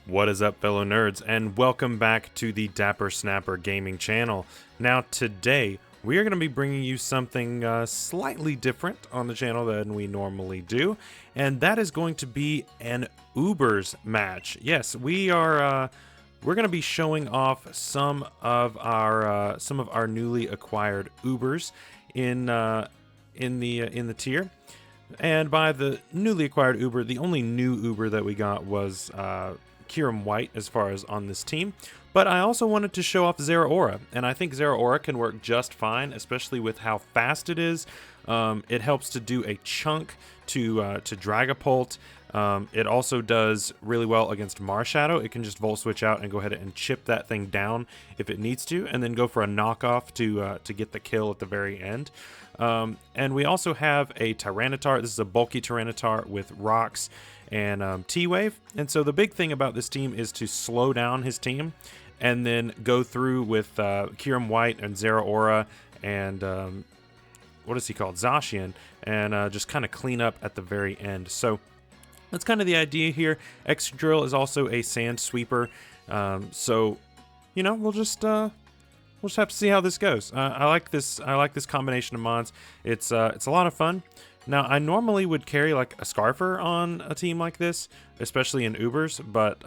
What is up, fellow nerds, and welcome back to the Dapper Snapper Gaming channel. Now, today, we are going to be bringing you something slightly different on the channel than we normally do, and that is going to be an Ubers match. Yes, we're going to be showing off some of our newly acquired Ubers in the tier. And by the newly acquired Uber, the only new Uber that we got was Kyurem White as far as on this team. But I also wanted to show off Zeraora, and I think Zeraora can work just fine, especially with how fast it is. It helps to do a chunk to Dragapult. It also does really well against Marshadow. It can just Volt Switch out and go ahead and chip that thing down if it needs to, and then go for a knockoff to get the kill at the very end. And we also have a Tyranitar. This is a bulky Tyranitar with rocks and T-Wave. And so the big thing about this team is to slow down his team and then go through with Kyurem White and Zeraora and what is he called? Zacian, and just kind of clean up at the very end. So that's kind of the idea here. Excadrill is also a sand sweeper. So, you know, we'll just have to see how this goes. I like this combination of mods. It's a lot of fun. Now, I normally would carry like a Scarfer on a team like this, especially in Ubers, but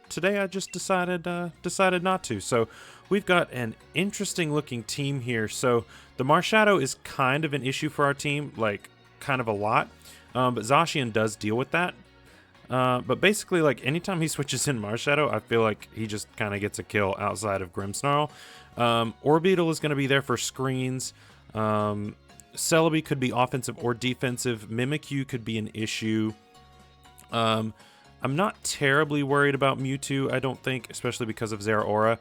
today I just decided not to. So we've got an interesting looking team here. So the Marshadow is kind of an issue for our team, like kind of a lot, but Zacian does deal with that. But basically, like, anytime he switches in Marshadow, I feel like he just kind of gets a kill outside of Grimmsnarl. Orbeetle is going to be there for screens. Celebi could be offensive or defensive. Mimikyu could be an issue. I'm not terribly worried about Mewtwo, I don't think, especially because of Zeraora.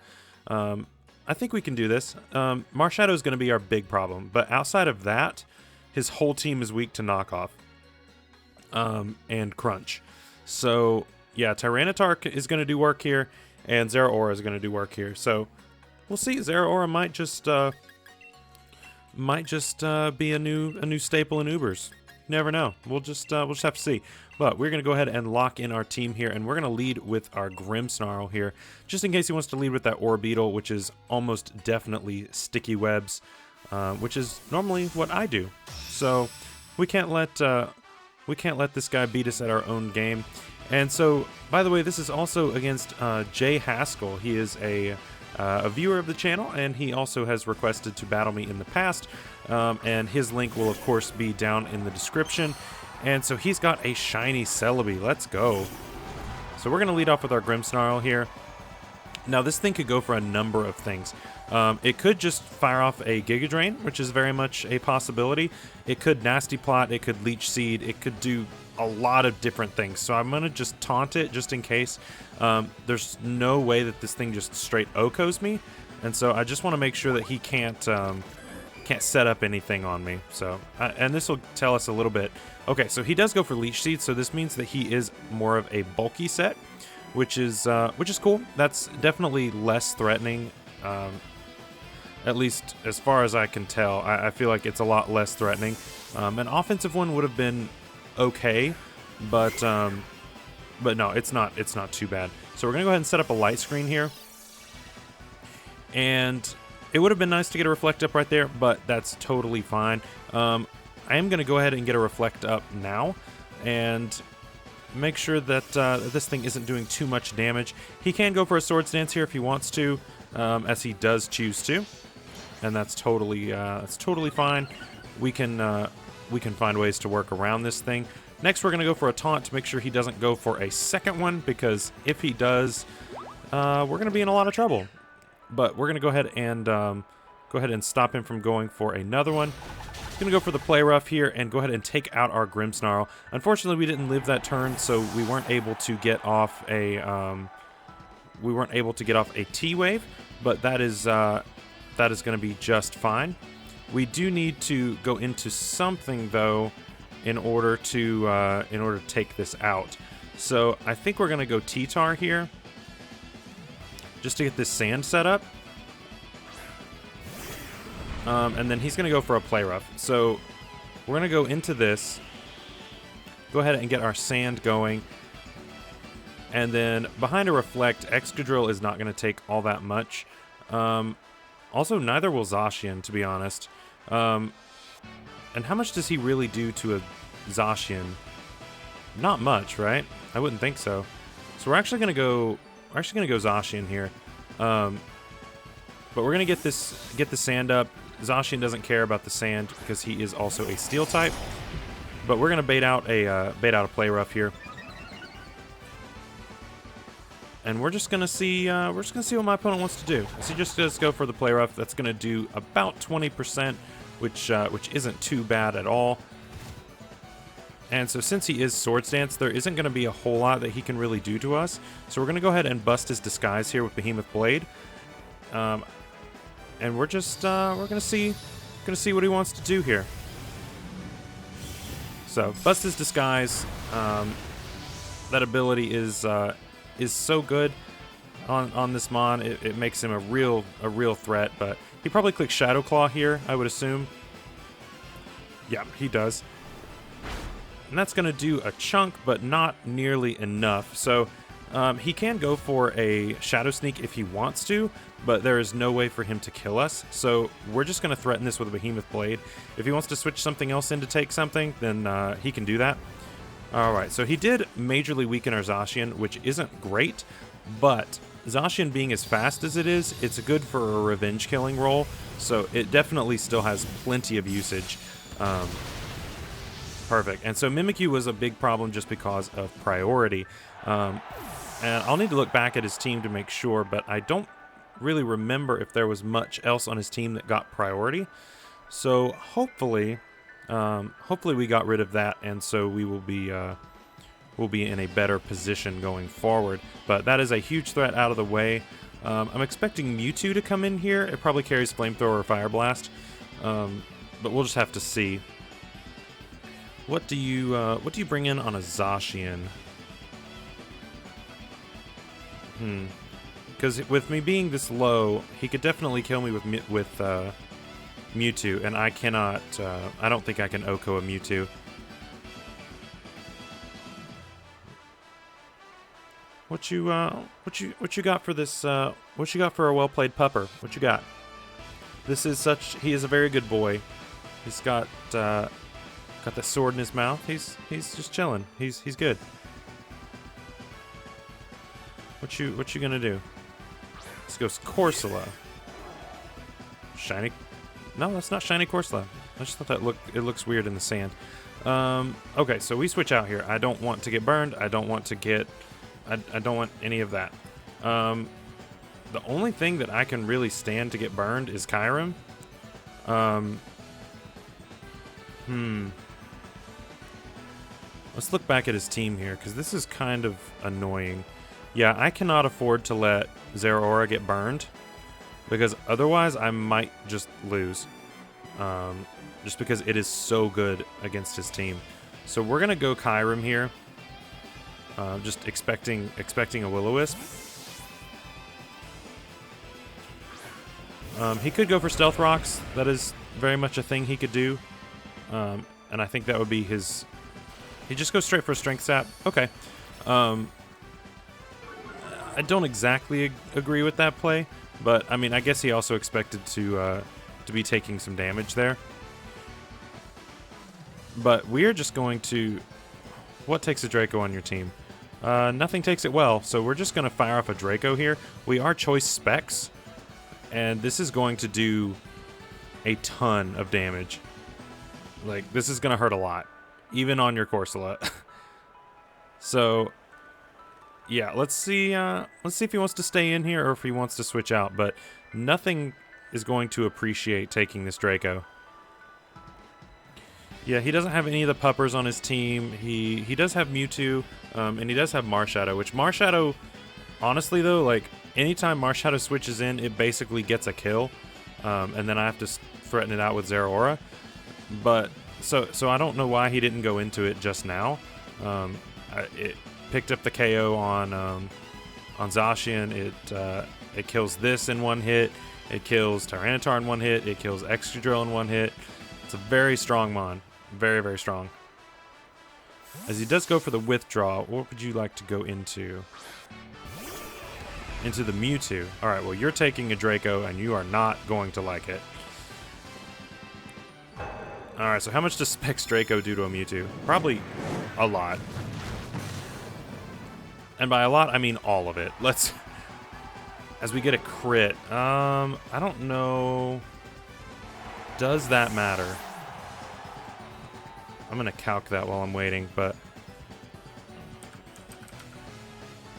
I think we can do this. Marshadow is going to be our big problem, but outside of that, his whole team is weak to knockoff and crunch. So, yeah, Tyranitar is going to do work here, and Zeraora is going to do work here. So, we'll see. Zeraora might just be a new staple in Ubers. Never know. We'll just have to see. But we're going to go ahead and lock in our team here, and we're going to lead with our Grimmsnarl here, just in case he wants to lead with that Orbeetle, which is almost definitely sticky webs, which is normally what I do. So, we can't let this guy beat us at our own game. And so, by the way, this is also against JHaskle. He is a viewer of the channel, and he also has requested to battle me in the past. And his link will, of course, be down in the description. And so he's got a shiny Celebi. Let's go. So we're going to lead off with our Grimmsnarl here. Now, this thing could go for a number of things. It could just fire off a Giga Drain, which is very much a possibility. It could Nasty Plot, it could Leech Seed, it could do a lot of different things. So I'm going to just taunt it just in case. There's no way that this thing just straight OHKOs me. And so I just want to make sure that he can't set up anything on me. So, and this will tell us a little bit. Okay, so he does go for Leech Seed, so this means that he is more of a bulky set, which is cool. That's definitely less threatening. At least as far as I can tell, I feel like it's a lot less threatening. An offensive one would have been okay, but no, it's not too bad. So we're gonna go ahead and set up a light screen here, and it would have been nice to get a reflect up right there, but that's totally fine. I am gonna go ahead and get a reflect up now, and make sure that this thing isn't doing too much damage. He can go for a Swords Dance here if he wants to, as he does choose to, and that's totally fine. We can find ways to work around this thing. Next, we're gonna go for a taunt to make sure he doesn't go for a second one, because if he does, we're gonna be in a lot of trouble. But we're gonna go ahead and stop him from going for another one. Gonna go for the Play Rough here and go ahead and take out our Grimmsnarl. Unfortunately, we didn't live that turn, so we weren't able to get off a T-Wave, but that is going to be just fine. We do need to go into something though in order to take this out. So I think we're going to go T-Tar here just to get this sand set up. And then he's going to go for a Play Rough. So we're going to go into this, go ahead and get our sand going. And then behind a Reflect, Excadrill is not going to take all that much. Also, neither will Zacian, to be honest. And how much does he really do to a Zacian? Not much, right? I wouldn't think so. So we're actually gonna go Zacian here. But we're gonna get the sand up. Zacian doesn't care about the sand because he is also a steel type. But we're gonna bait out a play rough here. And we're just gonna see what my opponent wants to do. So he just does go for the play rough. That's gonna do about 20%, which isn't too bad at all. And so since he is Swords Dance, there isn't going to be a whole lot that he can really do to us. So we're going to go ahead and bust his disguise here with Behemoth Blade. And we're just we're going to see what he wants to do here. So bust his disguise. That ability is so good on this mon. It makes him a real threat. But he probably clicks Shadow Claw here, I would assume. Yeah, he does. And that's going to do a chunk, but not nearly enough. So he can go for a Shadow Sneak if he wants to, but there is no way for him to kill us. So we're just going to threaten this with a Behemoth Blade. If he wants to switch something else in to take something, then he can do that. Alright, so he did majorly weaken our Zacian, which isn't great, but Zacian being as fast as it is, it's good for a revenge killing role, so it definitely still has plenty of usage. Perfect. And so Mimikyu was a big problem just because of priority. And I'll need to look back at his team to make sure, but I don't really remember if there was much else on his team that got priority. So hopefully we got rid of that, and so we will be in a better position going forward. But that is a huge threat out of the way. I'm expecting Mewtwo to come in here. It probably carries Flamethrower or Fire Blast, but we'll just have to see. What do you bring in on a Zacian? Because with me being this low, he could definitely kill me with Mewtwo, and I cannot. I don't think I can Oko a Mewtwo. What you got for this? What you got for a well-played pupper? What you got? This is such. He is a very good boy. He's got the sword in his mouth. He's just chilling. He's good. What you gonna do? This goes Corsola. Shiny. No, that's not shiny Corsola. I just thought that looks weird in the sand. Okay, so we switch out here. I don't want to get burned. I don't want to get. I don't want any of that. The only thing that I can really stand to get burned is Kyurem. Let's look back at his team here, because this is kind of annoying. Yeah, I cannot afford to let Zeraora get burned, because otherwise I might just lose. Just because it is so good against his team. So we're going to go Kyurem here. Just expecting a Will-O-Wisp. He could go for Stealth Rocks. That is very much a thing he could do. And I think that would be his... He just goes straight for a Strength Sap. Okay. I don't exactly agree with that play, but I mean, I guess he also expected to be taking some damage there. But we're just going to... What takes a Draco on your team? Nothing takes it well, so we're just going to fire off a Draco here. We are Choice Specs, and this is going to do a ton of damage. Like, this is going to hurt a lot, even on your Corsola. So, yeah, let's see if he wants to stay in here or if he wants to switch out, but nothing is going to appreciate taking this Draco. Yeah, he doesn't have any of the puppers on his team. He does have Mewtwo, and he does have Marshadow, which Marshadow, honestly though, like, anytime Marshadow switches in, it basically gets a kill, and then I have to threaten it out with Zeraora. But, so I don't know why he didn't go into it just now. It picked up the KO on Zacian. It kills this in one hit. It kills Tyranitar in one hit. It kills Excadrill in one hit. It's a very strong mon. Very, very strong. As he does go for the withdraw, what would you like to go into? Into the Mewtwo. Alright, well, you're taking a Draco, and you are not going to like it. Alright, so how much does Specs Draco do to a Mewtwo? Probably a lot. And by a lot, I mean all of it. Let's... As we get a crit, I don't know... Does that matter? I'm gonna calc that while I'm waiting, but...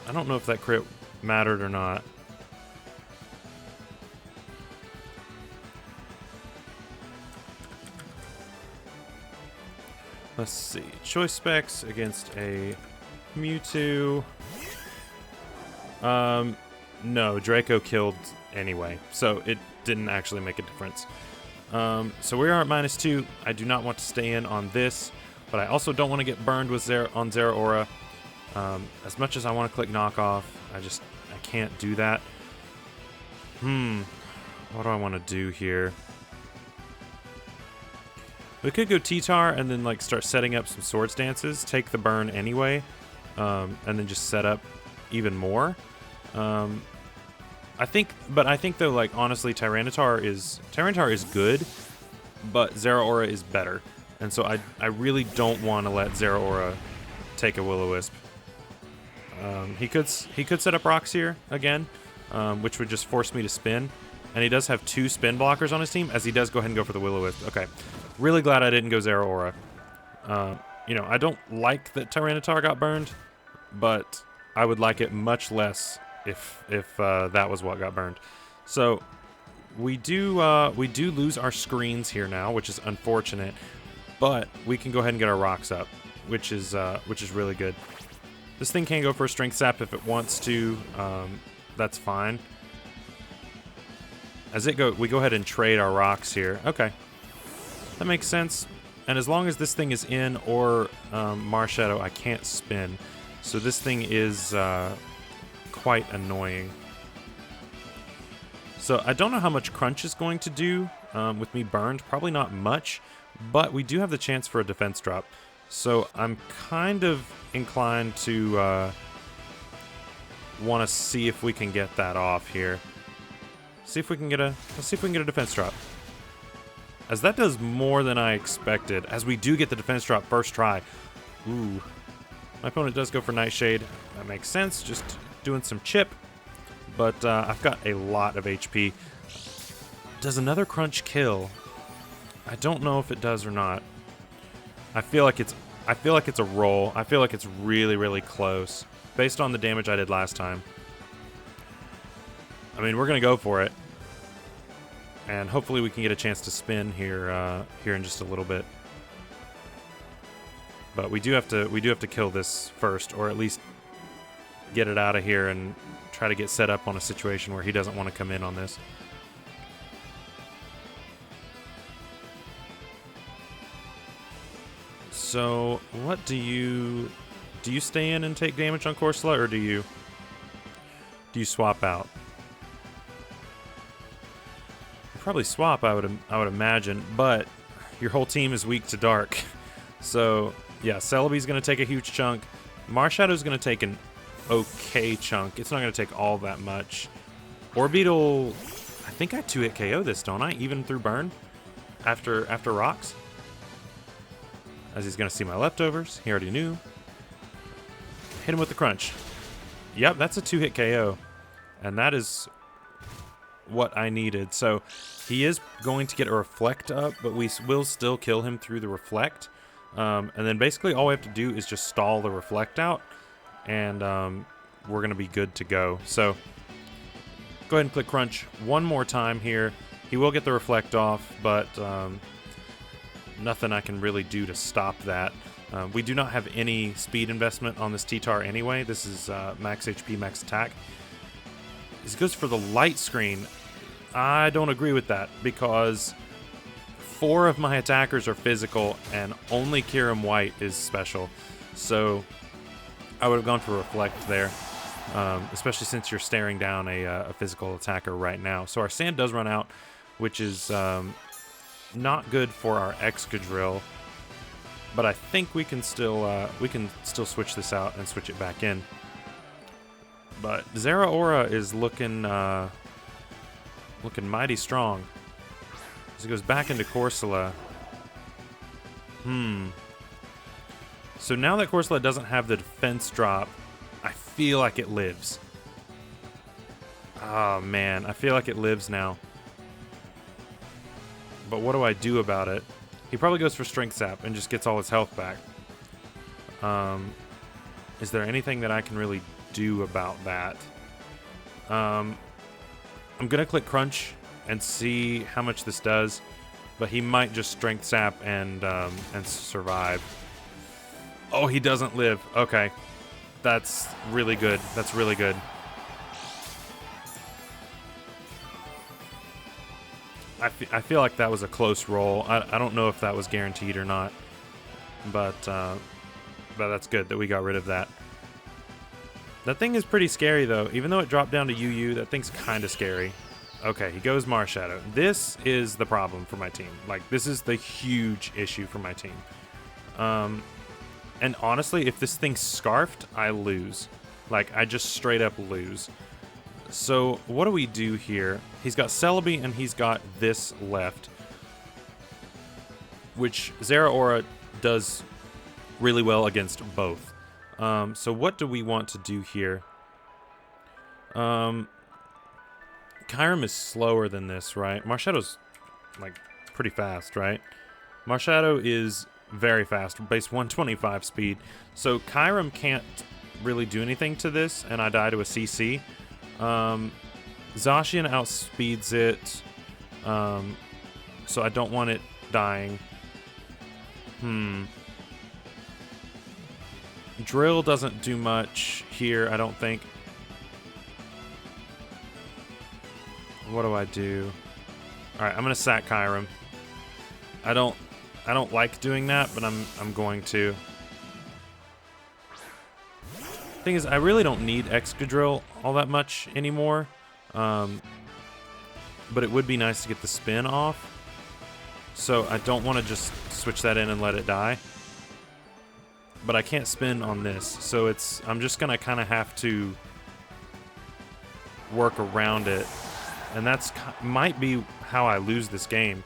I don't know if that crit mattered or not. Let's see. Choice specs against a Mewtwo. No, Draco killed anyway, so it didn't actually make a difference. So we are at -2. I do not want to stay in on this, but I also don't want to get burned with on Zeraora. As much as I want to click knockoff, I can't do that. What do I want to do here? We could go T-Tar and then like start setting up some Swords Dances, take the burn anyway, and then just set up even more. I think though, like honestly, Tyranitar is good, but Zeraora is better, and so I really don't want to let Zeraora take a Will-O-Wisp. He could set up rocks here again, which would just force me to spin, and he does have 2 spin blockers on his team, as he does go ahead and go for the Will-O-Wisp. Okay, really glad I didn't go Zeraora. You know, I don't like that Tyranitar got burned, but I would like it much less if that was what got burned. So we do lose our screens here now, which is unfortunate, but we can go ahead and get our rocks up, which is really good. This thing can go for a Strength Sap if it wants to. That's fine. We go ahead and trade our rocks here. Okay, that makes sense. And as long as this thing is in or Marshadow, I can't spin. So this thing is quite annoying. So I don't know how much Crunch is going to do with me burned. Probably not much, but we do have the chance for a defense drop. So I'm kind of inclined to want to see if we can get that off here. Let's see if we can get a defense drop. As that does more than I expected, as we do get the defense drop first try. Ooh. My opponent does go for Nightshade. That makes sense, just doing some chip. But I've got a lot of HP. Does another Crunch kill? I don't know if it does or not. I feel like it's a roll. I feel like it's really, really close, based on the damage I did last time. I mean, we're gonna go for it. And hopefully we can get a chance to spin here in just a little bit. But we do have to kill this first, or at least get it out of here and try to get set up on a situation where he doesn't want to come in on this. So what do you stay in and take damage on Corsola, or do you swap out? Probably swap, I would imagine, but your whole team is weak to dark. So yeah, Celebi's going to take a huge chunk. Marshadow's going to take an okay chunk. It's not going to take all that much. Orbeetle, I think I 2-hit KO this, don't I? Even through burn after rocks. As he's going to see my leftovers. He already knew. Hit him with the Crunch. Yep, that's a 2-hit KO. And that is what I needed. So he is going to get a Reflect up, but we will still kill him through the Reflect. And then basically all we have to do is just stall the Reflect out, and we're going to be good to go. So go ahead and click Crunch one more time here. He will get the Reflect off, but nothing I can really do to stop that. We do not have any speed investment on this T-Tar anyway. This is max HP, max attack. This goes for the Light Screen. I don't agree with that, because 4 of my attackers are physical and only Kyurem White is special. So I would have gone for Reflect there, especially since you're staring down a physical attacker right now. So our sand does run out, which is not good for our Excadrill. but I think we can still switch this out and switch it back in. But Zeraora is looking mighty strong. As he goes back into Corsola. So now that Corsola doesn't have the defense drop, I feel like it lives. Oh man, I feel like it lives now. But what do I do about it? He probably goes for Strength Sap and just gets all his health back. Is there anything that I can really do about that? I'm gonna click Crunch and see how much this does, but he might just Strength Sap and survive. Oh, he doesn't live. Okay, that's really good. That's really good. I feel like that was a close roll. I don't know if that was guaranteed or not, but that's good that we got rid of that. That thing is pretty scary, though. Even though it dropped down to UU, that thing's kind of scary. Okay, he goes Marshadow. This is the problem for my team. Like, this is the huge issue for my team. And honestly, if this thing's Scarfed, I lose. Like, I just straight up lose. So, what do we do here? He's got Celebi and he's got this left, which Zeraora does really well against both. So what do we want to do here? Kyurem is slower than this, right? Marshadow's, like, pretty fast, right? Marshadow is very fast, base 125 speed. So Kyurem can't really do anything to this, and I die to a CC. Zacian outspeeds it, so I don't want it dying. Drill doesn't do much here, I don't think. What do I do? Alright, I'm gonna sack Kyurem. I don't like doing that, but I'm going to. Thing is, I really don't need Excadrill all that much anymore. But it would be nice to get the spin off. So I don't want to just switch that in and let it die. But I can't spin on this, so I'm just gonna kind of have to work around it, and might be how I lose this game.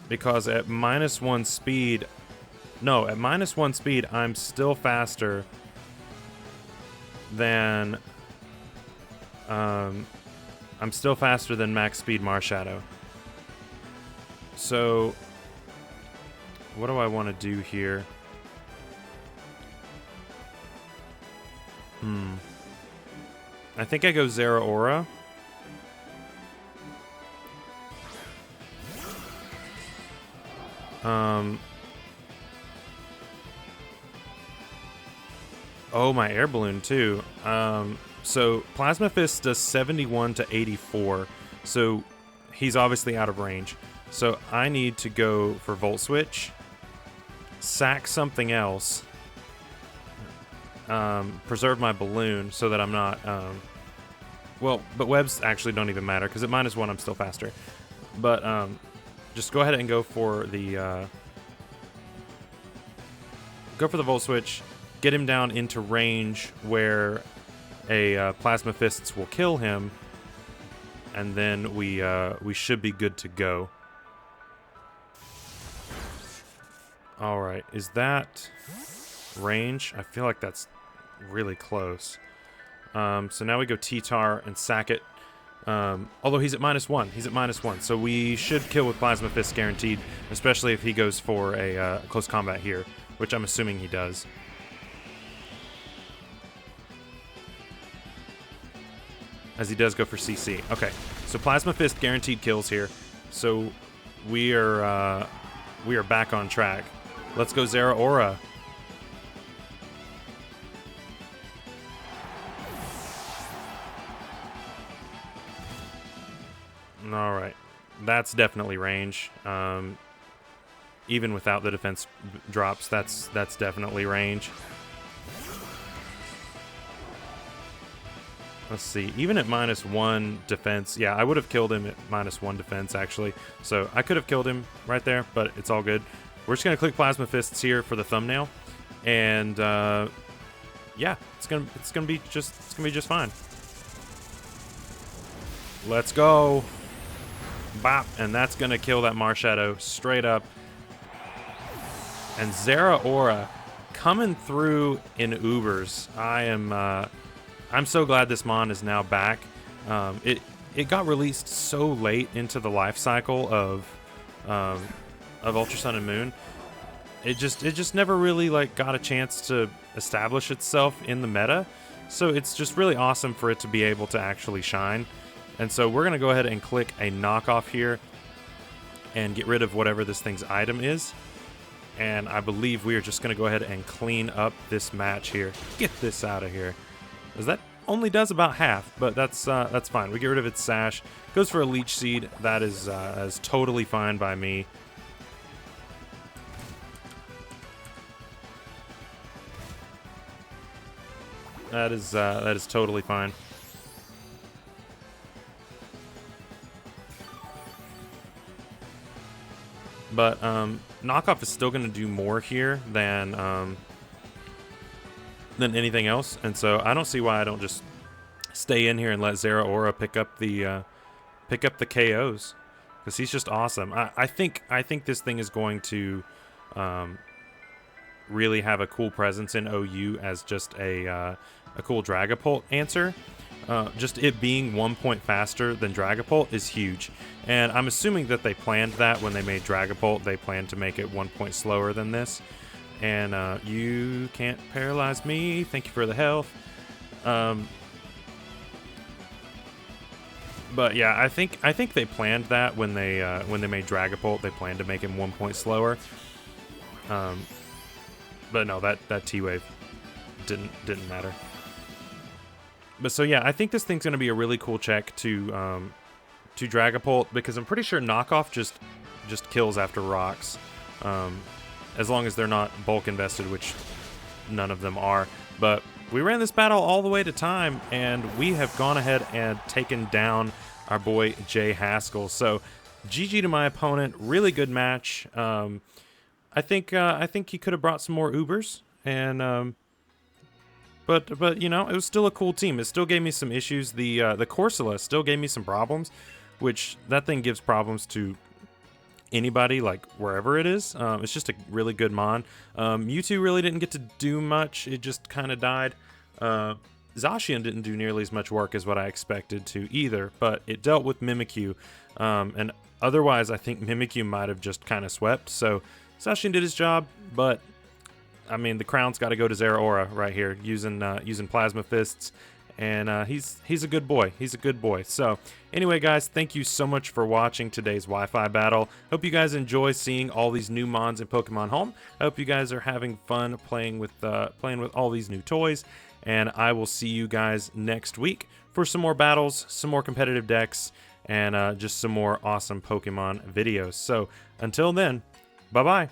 Because at -1 speed, at -1 speed, I'm still faster than max speed Marshadow. So what do I want to do here? I think I go Zeraora. Oh, my air balloon too. So Plasma Fist does 71 to 84. So he's obviously out of range. So I need to go for Volt Switch, sack something else, preserve my balloon so that I'm not, but webs actually don't even matter because at -1 I'm still faster. But just go ahead and go for the Volt Switch, get him down into range where a Plasma Fists will kill him, and then we should be good to go. Alright, is that range? I feel like that's really close. So now we go T-Tar and sack it. Although he's at -1. He's at -1. So we should kill with Plasma Fist guaranteed, especially if he goes for a close combat here, which I'm assuming he does. As he does go for CC. Okay, so Plasma Fist guaranteed kills here. So we are back on track. Let's go Zeraora. All right, that's definitely range. Even without the defense drops, that's definitely range. Let's see. Even at -1 defense, yeah, I would have killed him at -1 defense, actually. So I could have killed him right there, but it's all good. We're just going to click Plasma Fists here for the thumbnail. And, yeah, it's gonna be just fine. Let's go. Bop. And that's going to kill that Marshadow straight up. And Zeraora coming through in Ubers. I'm so glad this mon is now back. It got released so late into the life cycle of Ultra Sun and Moon. It just never really like got a chance to establish itself in the meta. So it's just really awesome for it to be able to actually shine. And so we're gonna go ahead and click a knockoff here and get rid of whatever this thing's item is. And I believe we are just going to go ahead and clean up this match here. Get this out of here. Because that only does about half, but that's fine. We get rid of its sash. Goes for a Leech Seed. That is totally fine by me. That is totally fine. But knockoff is still going to do more here than anything else, and so I don't see why I don't just stay in here and let Zeraora pick up the KOs, because he's just awesome. I think this thing is going to really have a cool presence in OU as just a cool Dragapult answer. Just it being 1 point faster than Dragapult is huge. And I'm assuming that they planned that when they made Dragapult. They planned to make it 1 point slower than this. And you can't paralyze me. Thank you for the health. But yeah, I think they planned that when they made Dragapult. They planned to make him 1 point slower. But no, that T-Wave didn't matter. But so yeah, I think this thing's gonna be a really cool check to Dragapult, because I'm pretty sure knockoff just kills after rocks, as long as they're not bulk invested, which none of them are. But we ran this battle all the way to time, and we have gone ahead and taken down our boy JHaskle. So GG to my opponent. Really good match. I think he could have brought some more Ubers, and But you know, it was still a cool team. It still gave me some issues. The Corsola still gave me some problems, which that thing gives problems to anybody, like wherever it is. It's just a really good mon. Mewtwo really didn't get to do much. It just kind of died. Zacian didn't do nearly as much work as what I expected to either, but it dealt with Mimikyu. And otherwise, I think Mimikyu might have just kind of swept. So Zacian did his job, but I mean, the crown's got to go to Zeraora right here, using Plasma Fists, and he's a good boy. He's a good boy. So anyway, guys, thank you so much for watching today's Wi-Fi battle. Hope you guys enjoy seeing all these new mons in Pokemon Home. I hope you guys are having fun playing with all these new toys, and I will see you guys next week for some more battles, some more competitive decks, and just some more awesome Pokemon videos. So until then, bye-bye.